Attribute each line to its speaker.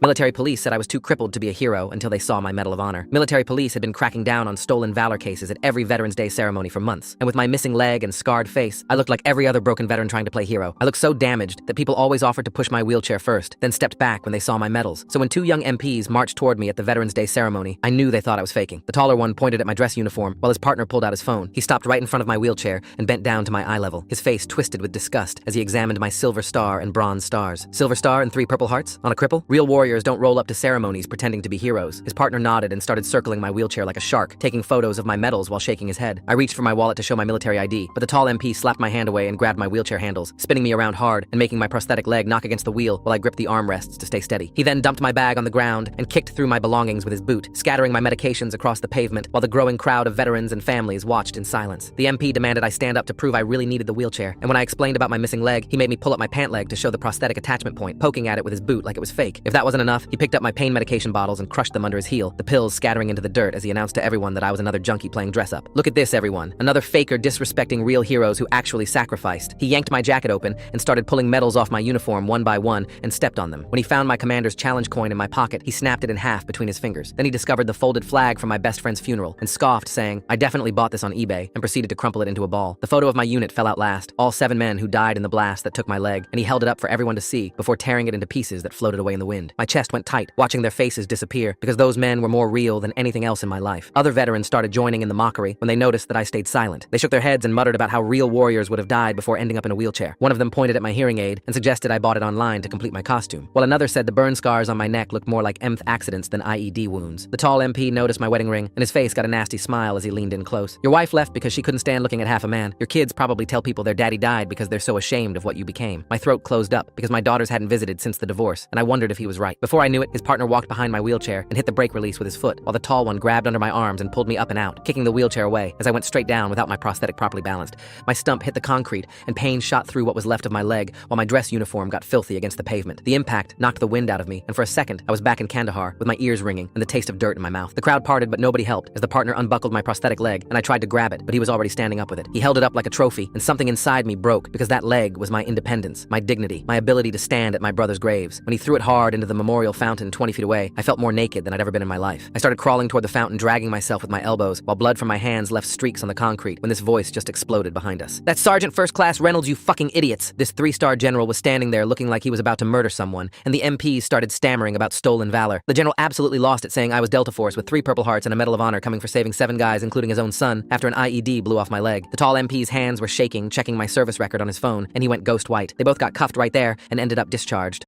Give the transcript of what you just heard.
Speaker 1: Military police said I was too crippled to be a hero until they saw my Medal of Honor. Military police had been cracking down on stolen valor cases at every Veterans Day ceremony for months. And with my missing leg and scarred face, I looked like every other broken veteran trying to play hero. I looked so damaged that people always offered to push my wheelchair first, then stepped back when they saw my medals. So when two young MPs marched toward me at the Veterans Day ceremony, I knew they thought I was faking. The taller one pointed at my dress uniform while his partner pulled out his phone. He stopped right in front of my wheelchair and bent down to my eye level, his face twisted with disgust as he examined my silver star and bronze stars. Silver star and 3 purple hearts? On a cripple? Real warriors don't roll up to ceremonies pretending to be heroes. His partner nodded and started circling my wheelchair like a shark, taking photos of my medals while shaking his head. I reached for my wallet to show my military ID, but the tall MP slapped my hand away and grabbed my wheelchair handles, spinning me around hard and making my prosthetic leg knock against the wheel while I gripped the armrests to stay steady. He then dumped my bag on the ground and kicked through my belongings with his boot, scattering my medications across the pavement while the growing crowd of veterans and families watched in silence. The MP demanded I stand up to prove I really needed the wheelchair, and when I explained about my missing leg, he made me pull up my pant leg to show the prosthetic attachment point, poking at it with his boot like it was fake. If that wasn't enough, he picked up my pain medication bottles and crushed them under his heel, the pills scattering into the dirt as he announced to everyone that I was another junkie playing dress-up. Look at this, everyone. Another faker disrespecting real heroes who actually sacrificed. He yanked my jacket open and started pulling medals off my uniform one by one and stepped on them. When he found my commander's challenge coin in my pocket, he snapped it in half between his fingers. Then he discovered the folded flag from my best friend's funeral and scoffed, saying, "I definitely bought this on eBay," and proceeded to crumple it into a ball. The photo of my unit fell out last, all 7 men who died in the blast that took my leg, and he held it up for everyone to see before tearing it into pieces that floated away in the wind. My chest went tight, watching their faces disappear, because those men were more real than anything else in my life. Other veterans started joining in the mockery when they noticed that I stayed silent. They shook their heads and muttered about how real warriors would have died before ending up in a wheelchair. One of them pointed at my hearing aid and suggested I bought it online to complete my costume, while another said the burn scars on my neck looked more like EMF accidents than IED wounds. The tall MP noticed my wedding ring, and his face got a nasty smile as he leaned in close. "Your wife left because she couldn't stand looking at half a man. Your kids probably tell people their daddy died because they're so ashamed of what you became." My throat closed up because my daughters hadn't visited since the divorce, and I wondered if he was right. Before I knew it, his partner walked behind my wheelchair and hit the brake release with his foot, while the tall one grabbed under my arms and pulled me up and out, kicking the wheelchair away as I went straight down without my prosthetic properly balanced. My stump hit the concrete, and pain shot through what was left of my leg, while my dress uniform got filthy against the pavement. The impact knocked the wind out of me, and for a second, I was back in Kandahar with my ears ringing and the taste of dirt in my mouth. The crowd parted, but nobody helped as the partner unbuckled my prosthetic leg, and I tried to grab it, but he was already standing up with it. He held it up like a trophy, and something inside me broke because that leg was my independence, my dignity, my ability to stand at my brother's graves. When he threw it hard into the memorial fountain 20 feet away, I felt more naked than I'd ever been in my life. I started crawling toward the fountain, dragging myself with my elbows, while blood from my hands left streaks on the concrete when this voice just exploded behind us. "That's Sergeant First Class Reynolds, you fucking idiots!" This 3-star general was standing there looking like he was about to murder someone, and the MPs started stammering about stolen valor. The general absolutely lost it, saying I was Delta Force with 3 Purple Hearts and a Medal of Honor coming for saving 7 guys, including his own son, after an IED blew off my leg. The tall MP's hands were shaking, checking my service record on his phone, and he went ghost white. They both got cuffed right there and ended up discharged.